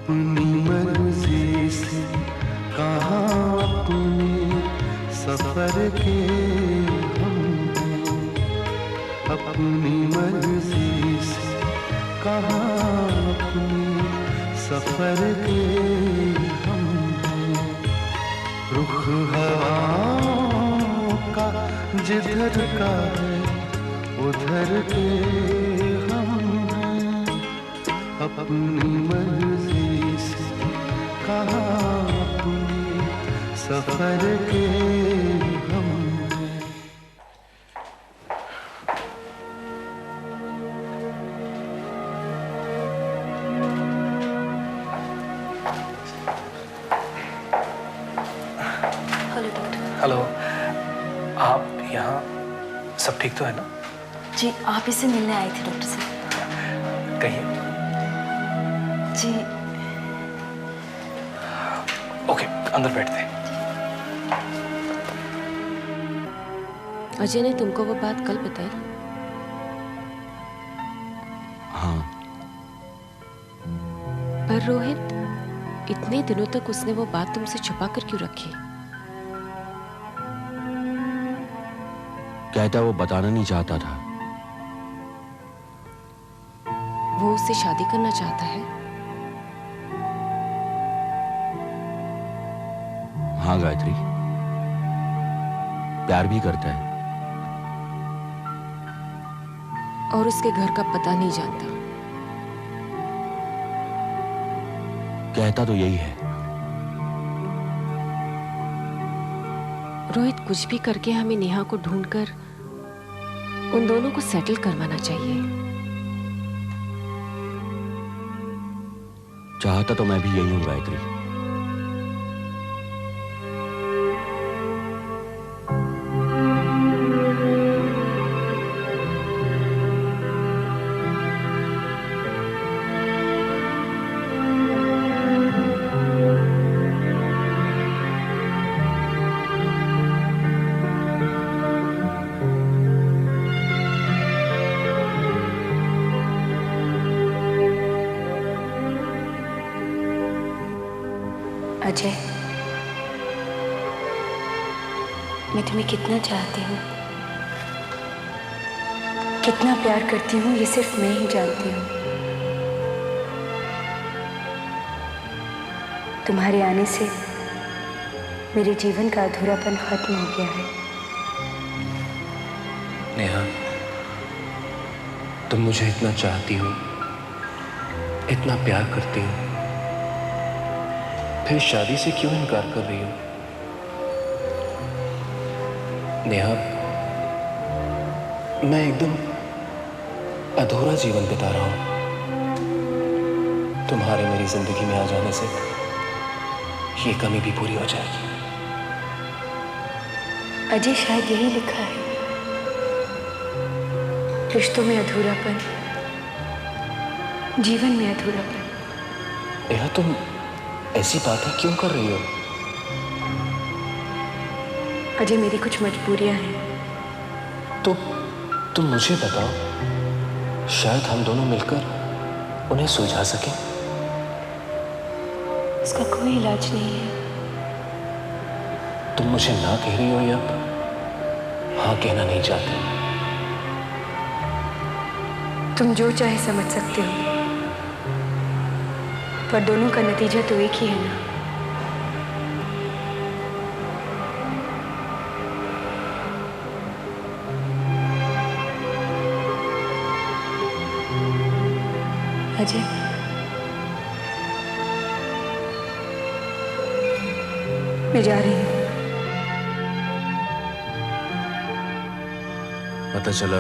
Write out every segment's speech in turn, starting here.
अपनी मर्जी से कहाँ अपने सफर के हम हैं, अपनी मर्जी से कहाँ अपने सफर के हम हैं। रुख हवाओं का जिधर का है उधर के हम हैं, अपनी मर्जी से कहाँ अपने सफर के हम हैं। Hello doctor. हेलो, आप यहाँ सब ठीक तो है ना? जी, आप इससे मिलने आए थे डॉक्टर साहब। कहिए। जी ओके, अंदर बैठते हैं। अजय ने तुमको वो बात कल बताई? हाँ। पर रोहित, इतने दिनों तक उसने वो बात तुमसे छुपा कर क्यों रखी? कहता वो बताना नहीं चाहता था। वो उससे शादी करना चाहता है? हाँ गायत्री, प्यार भी करता है। और उसके घर का पता नहीं जानता? कहता तो यही है। रोहित, कुछ भी करके हमें नेहा को ढूंढकर उन दोनों को सेटल करवाना चाहिए। चाहता तो मैं भी यही हूं गायत्री। अजय, मैं तुम्हें कितना चाहती हूँ, कितना प्यार करती हूँ, ये सिर्फ मैं ही जानती हूँ। तुम्हारे आने से मेरे जीवन का अधूरापन खत्म हो गया है। नेहा, तुम मुझे इतना चाहती हो, इतना प्यार करती हो, फिर शादी से क्यों इनकार कर रही हो? नेहा, मैं एकदम अधूरा जीवन बिता रहा हूं। तुम्हारे मेरी जिंदगी में आ जाने से ये कमी भी पूरी हो जाएगी। अजय, शायद यही लिखा है, रिश्तों में अधूरापन, जीवन में अधूरापन। नेहा, तुम ऐसी बातें क्यों कर रही हो? अजय, मेरी कुछ मजबूरियां हैं। तो तुम मुझे बताओ, शायद हम दोनों मिलकर उन्हें सुलझा सकें। उसका कोई इलाज नहीं है। तुम मुझे ना कह रही हो या हाँ कहना नहीं चाहते? तुम जो चाहे समझ सकते हो, पर दोनों का नतीजा तो एक ही है ना। अजय, मैं जा रही हूँ। पता चला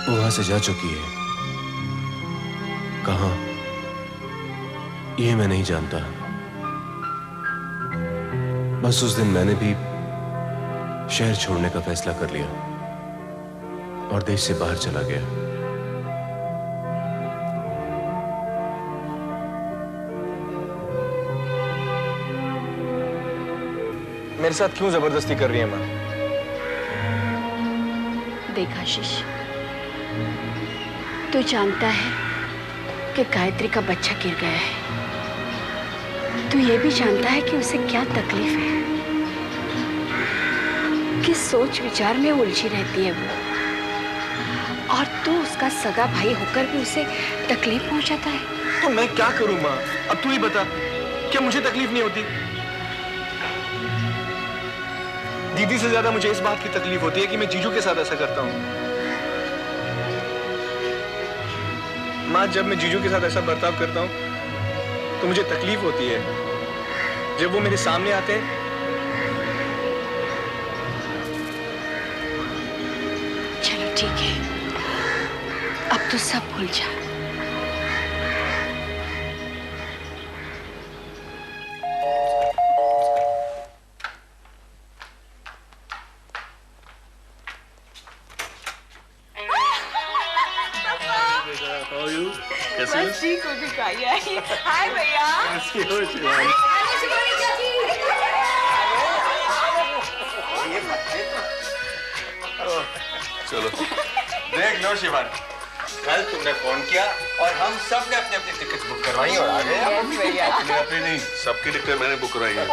वो वहां से जा चुकी है। कहाँ, ये मैं नहीं जानता। बस उस दिन मैंने भी शहर छोड़ने का फैसला कर लिया और देश से बाहर चला गया। मेरे साथ क्यों जबरदस्ती कर रही है मां? देख आशीष, तू जानता है कि गायत्री का बच्चा गिर गया है। तू ये भी जानता है कि उसे क्या तकलीफ है, किस सोच विचार में उलझी रहती है वो, और तू उसका सगा भाई होकर भी उसे तकलीफ पहुंचाता है। तो मैं क्या करूं माँ? अब तू ही बता, क्या मुझे तकलीफ नहीं होती? दीदी से ज्यादा मुझे इस बात की तकलीफ होती है कि मैं जीजू के साथ ऐसा करता हूँ। माँ, जब मैं जीजू के साथ ऐसा बर्ताव करता हूँ तो मुझे तकलीफ होती है। जब वो मेरे सामने आते हैं चलो ठीक है, अब तो सब भूल जा। बस ठीक हो चुका है। हाय भैया। चलो देख लो शिवानी, कल तुमने फोन किया और हम सब ने अपनी अपनी टिकट बुक करवाई और आ गए। भैया नहीं, सबकी टिकट मैंने बुक करवाई है।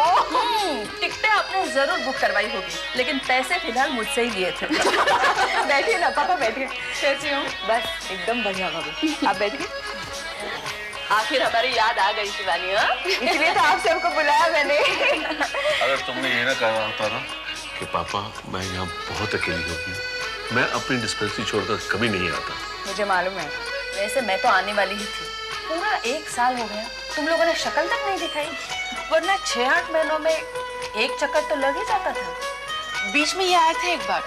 टिकटें आपने जरूर बुक करवाई होगी, लेकिन पैसे फिलहाल मुझसे ही लिए थे। बैठिए ना पापा, बैठिए। कैसी हो? बस एकदम बढ़िया भाभी, आप बैठिए। आखिर हमारी याद आ गई शिवानी, हाँ? इसलिए तो आप सबको बुलाया मैंने। अगर तुमने ये ना कहा होता ना कि पापा मैं यहाँ बहुत अकेली होगी, मैं अपनी डिस्पेंसरी छोड़कर कभी नहीं आता। मुझे मालूम है, वैसे मैं तो आने वाली ही थी। पूरा 1 साल हो गया, तुम लोगों ने शक्ल तक नहीं दिखाई, वरना 6-8 महीनों में एक चक्कर तो लग ही जाता था। बीच में ये आए थे एक बार,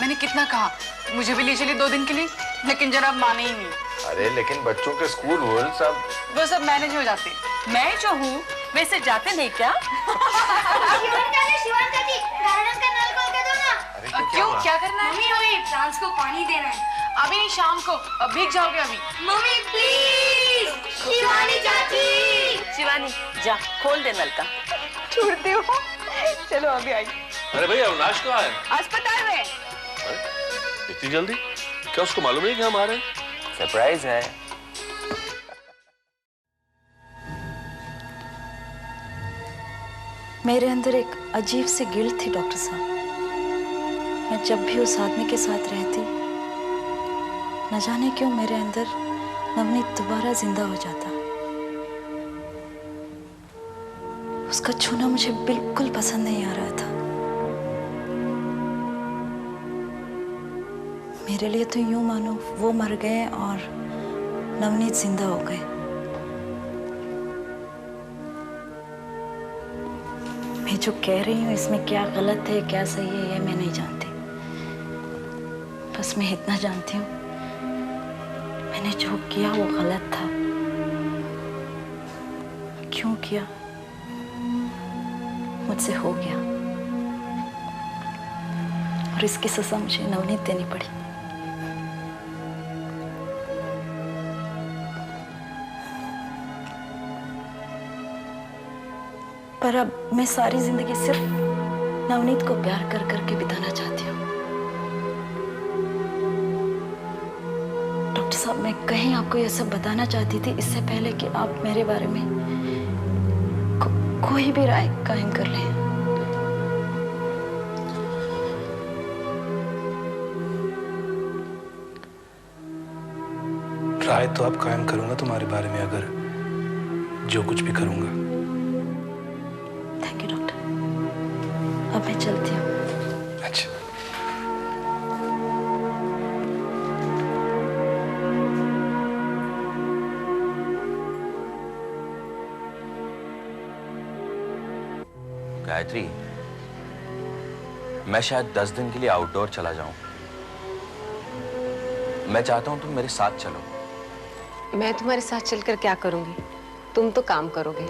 मैंने कितना कहा मुझे भी ले चलिए 2 दिन के लिए, लेकिन जरा माने ही नहीं। अरे लेकिन बच्चों के स्कूल रूल सब वो सब मैनेज हो जाते। मैं जो हूँ वैसे जाते नहीं क्या? क्यों, क्या करना है? हमें फ्रांस को पानी देना है। अभी नहीं, शाम को। अब भीग जाओगे अभी। मम्मी प्लीज, शिवानी चाची। शिवानी जा खोल दे नल का। छोड़ते हो? चलो अभी आई। अरे भैया अविनाश कहाँ है? अस्पताल में। इतनी जल्दी? क्या उसको मालूम है कि हम आ रहे हैं? सरप्राइज है। मेरे अंदर एक अजीब सी गिल्ट थी डॉक्टर साहब। मैं जब भी उस आदमी के साथ रहती, न जाने क्यों मेरे अंदर नवनीत दोबारा जिंदा हो जाता। उसका छूना मुझे बिल्कुल पसंद नहीं आ रहा था। मेरे लिए तो यूं मानो वो मर गए और नवनीत जिंदा हो गए। मैं जो कह रही हूँ इसमें क्या गलत है क्या सही है ये मैं नहीं जानती। बस मैं इतना जानती हूँ, मैंने जो किया वो गलत था। क्यों किया? मुझसे हो गया और इसकी सजा मुझे नवनीत देनी पड़ी। पर अब मैं सारी जिंदगी सिर्फ नवनीत को प्यार कर करके बिताना चाहती हूँ। डॉक्टर साहब, मैं कहीं आपको यह सब बताना चाहती थी इससे पहले कि आप मेरे बारे में कोई भी राय कायम कर लें। राय तो अब कायम करूंगा तुम्हारे बारे में, अगर जो कुछ भी करूंगा। थैंक यू डॉक्टर, अब मैं चलती हूँ। अच्छा। गायत्री, मैं शायद 10 दिन के लिए आउटडोर चला जाऊं। मैं चाहता हूं तुम मेरे साथ चलो। मैं तुम्हारे साथ चलकर क्या करूंगी? तुम तो काम करोगे।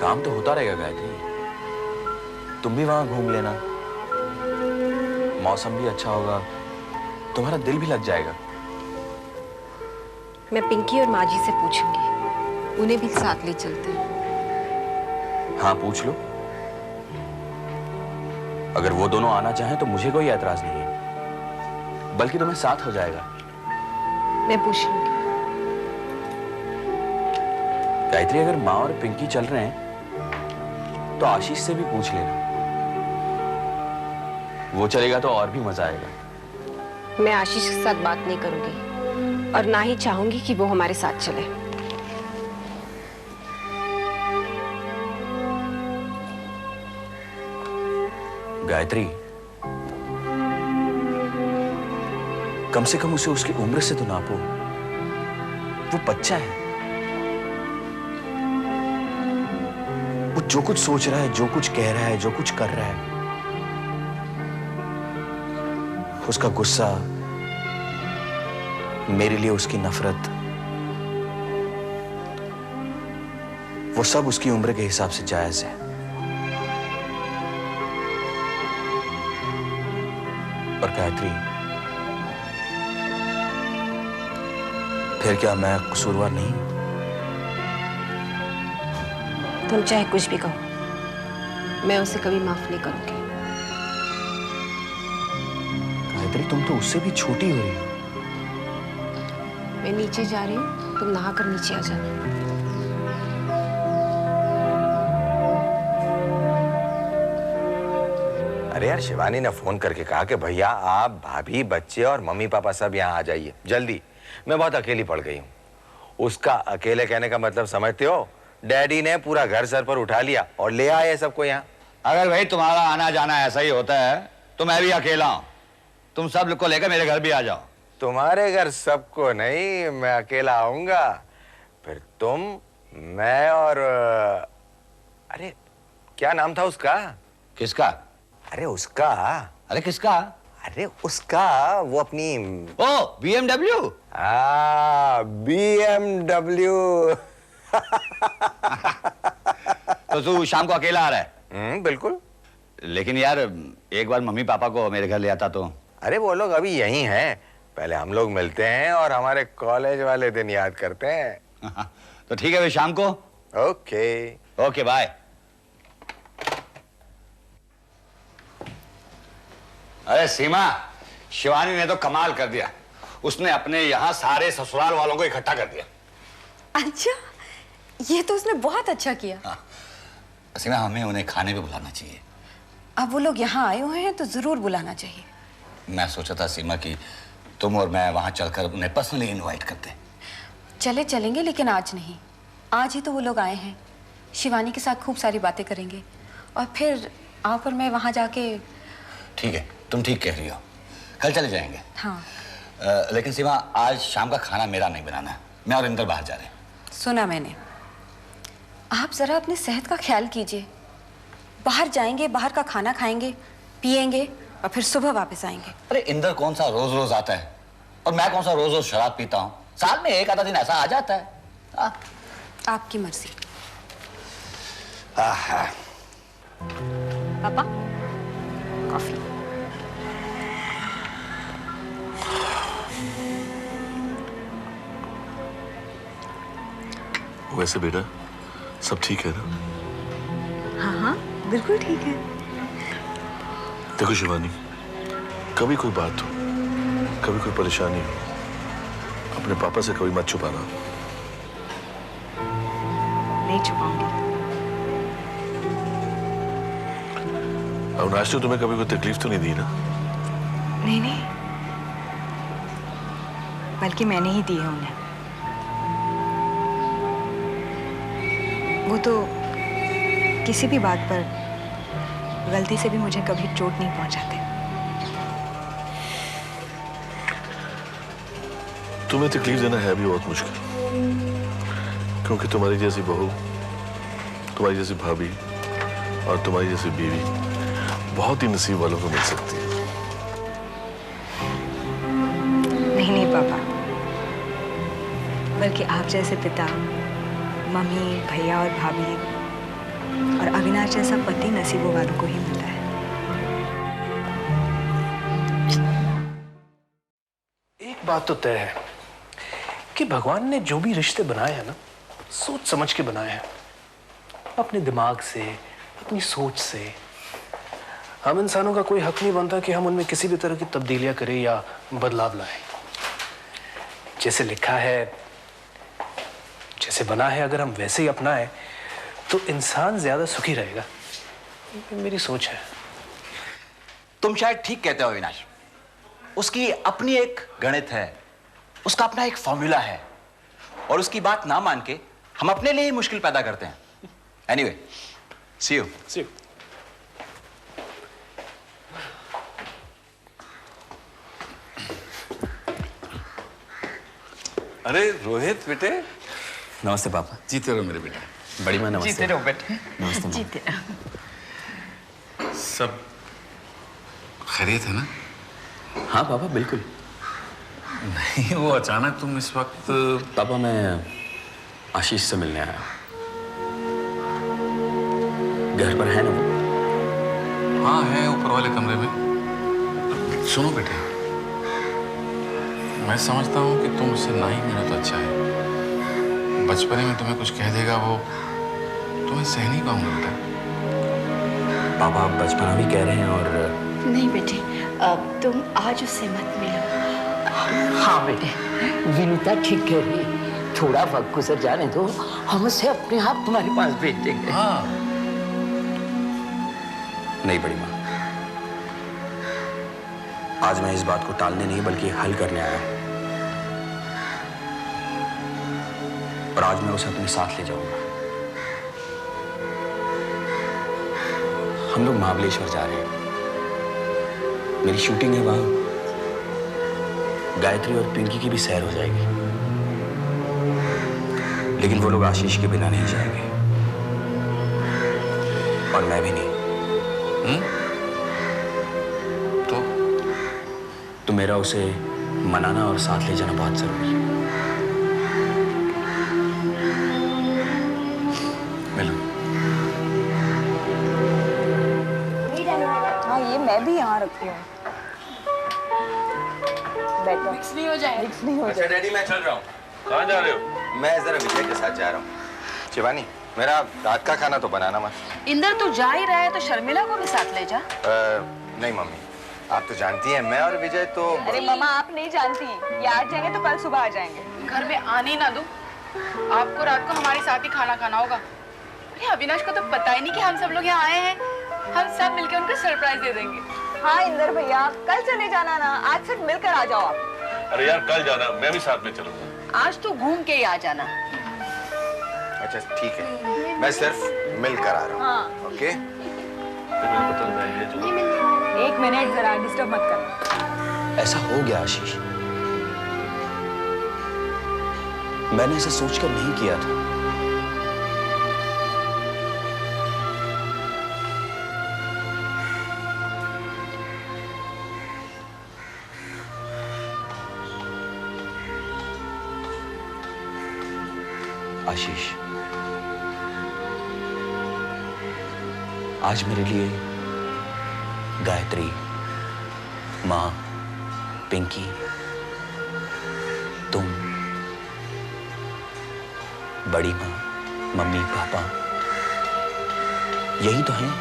काम तो होता रहेगा गायत्री, तुम भी वहां घूम लेना, मौसम भी अच्छा होगा, तुम्हारा दिल भी लग जाएगा। मैं पिंकी और माजी से पूछूंगी, उन्हें भी साथ ले चलते हैं। हाँ पूछ लो, अगर वो दोनों आना चाहें तो मुझे कोई ऐतराज नहीं है, बल्कि तुम्हें साथ हो जाएगा। मैं पूछ लूंगी। गायत्री, अगर माँ और पिंकी चल रहे हैं तो आशीष से भी पूछ लेना। वो चलेगा तो और भी मजा आएगा। मैं आशीष के साथ बात नहीं करूंगी और ना ही चाहूंगी कि वो हमारे साथ चले। गायत्री, कम से कम उसे उसकी उम्र से तो नापो। वो बच्चा है। वो जो कुछ सोच रहा है, जो कुछ कह रहा है, जो कुछ कर रहा है, उसका गुस्सा, मेरे लिए उसकी नफरत, वो सब उसकी उम्र के हिसाब से जायज है। और गायत्री, फिर क्या मैं कसूरवार नहीं? तुम चाहे कुछ भी कहो, मैं उसे कभी माफ नहीं करूंगी। गायत्री, तुम तो उससे भी छोटी हो रही हो। मैं नीचे जा रही हूँ, तुम नहाकर नीचे आ जाना। अरे यार, शिवानी ने फोन करके कहा कि भैया आप, भाभी, बच्चे और मम्मी पापा सब यहाँ आ जाइए जल्दी। मैं बहुत अकेली पड़ गई हूँ। उसका अकेले कहने का मतलब समझते हो? डैडी ने पूरा घर सर पर उठा लिया और ले आए सबको यहाँ। अगर भाई तुम्हारा आना जाना ऐसा ही होता है तो मैं भी अकेला हूँ। तुम सब को लेकर मेरे घर भी आ जाओ। तुम्हारे घर सबको नहीं, मैं अकेला आऊंगा। फिर तुम, मैं और अरे क्या नाम था उसका? किसका? अरे उसका। अरे किसका? अरे उसका, वो अपनी ओ BMW। BMW। तो तू शाम को अकेला आ रहा है? बिल्कुल। लेकिन यार एक बार मम्मी पापा को मेरे घर ले आता तो। अरे वो लोग अभी यहीं हैं, पहले हम लोग मिलते हैं और हमारे कॉलेज वाले दिन याद करते हैं। तो ठीक है भाई, शाम को। Okay okay, bye. अरे सीमा, शिवानी ने तो कमाल कर दिया। उसने अपने यहाँ सारे ससुराल वालों को इकट्ठा कर दिया। अच्छा, ये तो उसने बहुत अच्छा किया। हाँ। सीमा, हमें उन्हें खाने पे बुलाना चाहिए। अब वो लोग यहाँ आए हुए हैं तो जरूर बुलाना चाहिए। मैं सोचा था सीमा कि तुम और मैं वहां चलकर उन्हें पर्सनली इनवाइट करते। चले चलेंगे, लेकिन आज नहीं। आज ही तो वो लोग आए हैं। शिवानी के साथ खूब सारी बातें करेंगे और फिर आप और मैं वहां जाके। ठीक है, तुम ठीक कह रही हो, कल चले जाएंगे। हाँ। लेकिन सीमा, आज शाम का खाना मेरा नहीं बनाना। मैं और इंदर बाहर जा रहे हैं। सुना मैंने। आप जरा अपनी सेहत का ख्याल कीजिए। बाहर जाएंगे, बाहर का खाना खाएंगे, पिएंगे और फिर सुबह वापस आएंगे। अरे इंदर कौन सा रोज रोज आता है और मैं कौन सा रोज रोज शराब पीता हूँ। साल में एक आधा दिन ऐसा आ जाता है। आपकी मर्जी। पापा, कॉफी। वैसे बेटा सब ठीक है ना? हाँ हाँ, बिल्कुल ठीक है। देखो शिवानी, कभी कोई बात हो, कभी कोई परेशानी हो, अपने पापा से कभी मत छुपाना। नहीं छुपाऊंगी। अविनाश ने तुम्हें कभी कोई तकलीफ तो नहीं दी ना? नहीं नहीं, बल्कि मैंने ही दी है उन्हें। वो तो किसी भी बात पर गलती से भी मुझे कभी चोट नहीं पहुंचाते। तुम्हें तकलीफ देना है भी बहुत मुश्किल, क्योंकि तुम्हारी जैसी बहू, तुम्हारी जैसी भाभी और तुम्हारी जैसी बीवी बहुत ही नसीब वालों को मिल सकती है। नहीं नहीं पापा, बल्कि आप जैसे पिता, मम्मी, भैया और भाभी और अविनाश जैसा पति नसीबों वालों को ही मिला है। एक बात तो तय है कि भगवान ने जो भी रिश्ते बनाए हैं ना, सोच समझ के बनाए हैं, अपने दिमाग से, अपनी सोच से। हम इंसानों का कोई हक नहीं बनता कि हम उनमें किसी भी तरह की तब्दीलियां करें या बदलाव लाएं। जैसे लिखा है, जैसे बना है अगर हम वैसे ही अपनाएं तो इंसान ज्यादा सुखी रहेगा। ये मेरी सोच है। तुम शायद ठीक कहते हो अविनाश। उसकी अपनी एक गणित है, उसका अपना एक फॉर्मूला है, और उसकी बात ना मान के हम अपने लिए ही मुश्किल पैदा करते हैं। Anyway, see you. अरे रोहित बेटे। नमस्ते पापा। जीते रहो मेरे बेटे। बड़ी माँ नमस्ते। जीते रहो बेटे। नमस्ते माँ। जीते रहो। सब खैरियत है ना? हाँ पापा बिल्कुल। नहीं, वो अचानक तुम इस वक्त। पापा मैं आशीष से मिलने आया। घर पर है ना वो? हाँ है, ऊपर वाले कमरे में। सुनो बेटे, मैं समझता हूँ कि तुम उससे ना ही मिलो तो अच्छा है। बचपने में तुम्हें कुछ कह देगा वो, तुम्हें सह नहीं पाऊंगा बेटा। पापा आप बचपना भी कह रहे हैं और। नहीं बेटे, अब तुम आज उससे मत मिलो। हाँ बेटे, विनीता ठीक कह रही है। थोड़ा वक्त गुजर जाने दो, हम उसे अपने आप तुम्हारे पास भेज देंगे। हाँ। नहीं बड़ी माँ, आज मैं इस बात को टालने नहीं बल्कि हल करने आया हूं। और आज मैं उसे अपने साथ ले जाऊंगा। हम लोग महाबलेश्वर जा रहे हैं। मेरी शूटिंग है वहां। गायत्री और पिंकी की भी सैर हो जाएगी। लेकिन वो लोग आशीष के बिना नहीं जाएंगे, और मैं भी नहीं। तो मेरा उसे मनाना और साथ ले जाना बहुत जरूरी है। मिलो। हाँ ये मैं भी यहाँ रखी हूँ। बैठो। मिक्स नहीं हो जाए। मिक्स नहीं हो अच्छा जाए। डैडी मैं चल रहा हूँ। कहाँ जा रहे हो? मैं जरा विजय के साथ जा रहा हूँ। शिवानी मेरा रात का खाना तो बनाना मत। इंदर तू जा ही रहा है तो शर्मिला को भी साथ ले जा। नहीं मम्मी, आप तो जानती हैं मैं और विजय तो। अरे मामा आप नहीं जानती, ये आज जाएंगे तो कल सुबह आ जाएंगे। घर में आने ही ना दो। आपको रात को हमारे साथ ही खाना खाना होगा। अरे अविनाश को तो पता ही नहीं कि हम सब लोग यहाँ आए हैं। हम सब मिलकर उनको सरप्राइज दे देंगे। हाँ इंदर भैया, कल चले जाना ना, आज सिर्फ मिलकर आ जाओ आप। अरे यार कल जाना, मैं भी साथ में चलूंगा। आज तो घूम के ही आ जाना। अच्छा ठीक है, मैं सिर्फ मिलकर आ रहा हूँ। हाँ। ओके। एक मिनट जरा डिस्टर्ब मत करना। ऐसा हो गया आशीष, मैंने ऐसा सोचकर नहीं किया था। आशीष, आज मेरे लिए गायत्री, माँ, पिंकी, तुम, बड़ी माँ, मम्मी, पापा, यही तो हैं।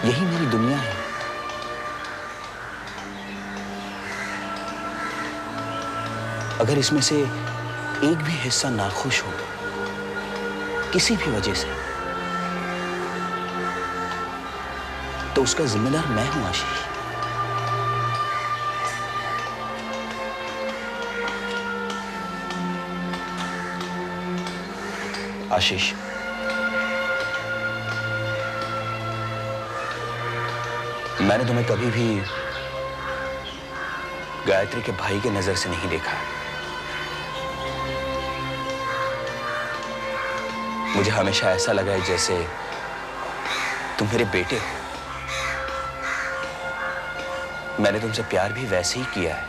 यही मेरी दुनिया है। अगर इसमें से एक भी हिस्सा नाखुश हो किसी भी वजह से, तो उसका जिम्मेदार मैं हूं आशीष। आशीष, मैंने तुम्हें कभी भी गायत्री के भाई के नजर से नहीं देखा। मुझे हमेशा ऐसा लगा है जैसे तुम मेरे बेटे हो। मैंने तुमसे प्यार भी वैसे ही किया है।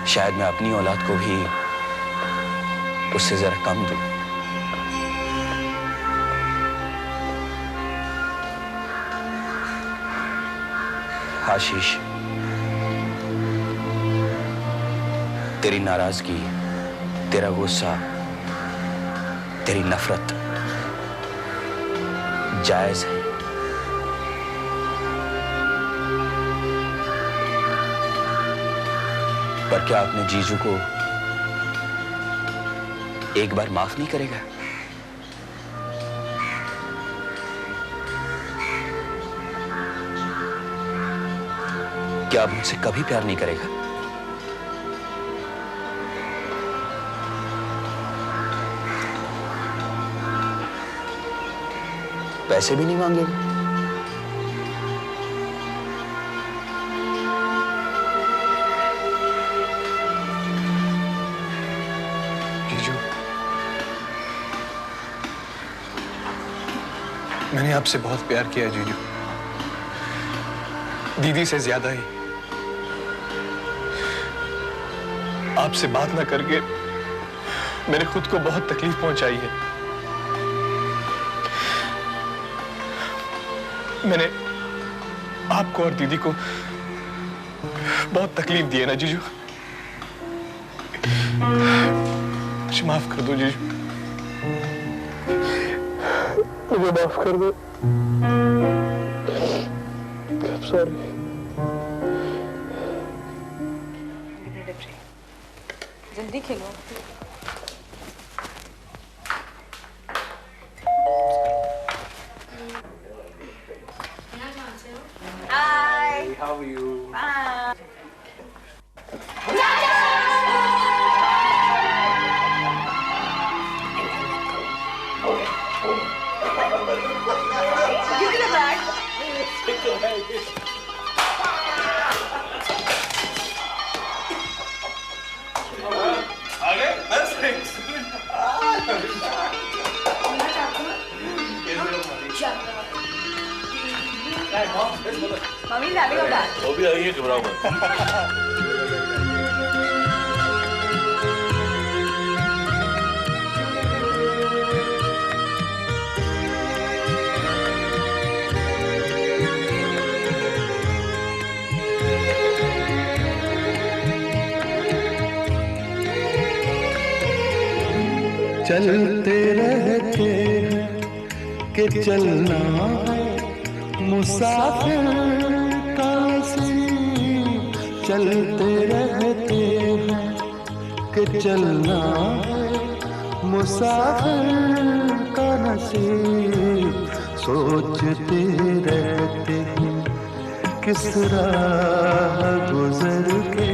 शायद मैं अपनी औलाद को भी उससे जरा कम दूं। आशीष, तेरी नाराजगी, तेरा गुस्सा, तेरी नफरत जायज है। पर क्या अपने जीजू को एक बार माफ नहीं करेगा? क्या अब मुझसे कभी प्यार नहीं करेगा? पैसे भी नहीं मांगेगा? जीजू, मैंने आपसे बहुत प्यार किया जीजू, दीदी से ज्यादा ही। आपसे बात ना करके मैंने खुद को बहुत तकलीफ पहुंचाई है। मैंने आपको और दीदी को बहुत तकलीफ दी है ना जीजू? मुझे माफ कर दो जीजू, मुझे माफ कर दो। सॉरी। जल्दी खेलो। Hi. How are you? Bye. Give me the bag. Take the bag. Mommy's having a bath. वो भी आई है, घबराओ मत। चलते रहते हैं कि चलना है मुसाफिर का नसीब। चलते रहते हैं कि चलना है मुसाफिर का नसीब। सोचते रहते हैं किस राह गुजर के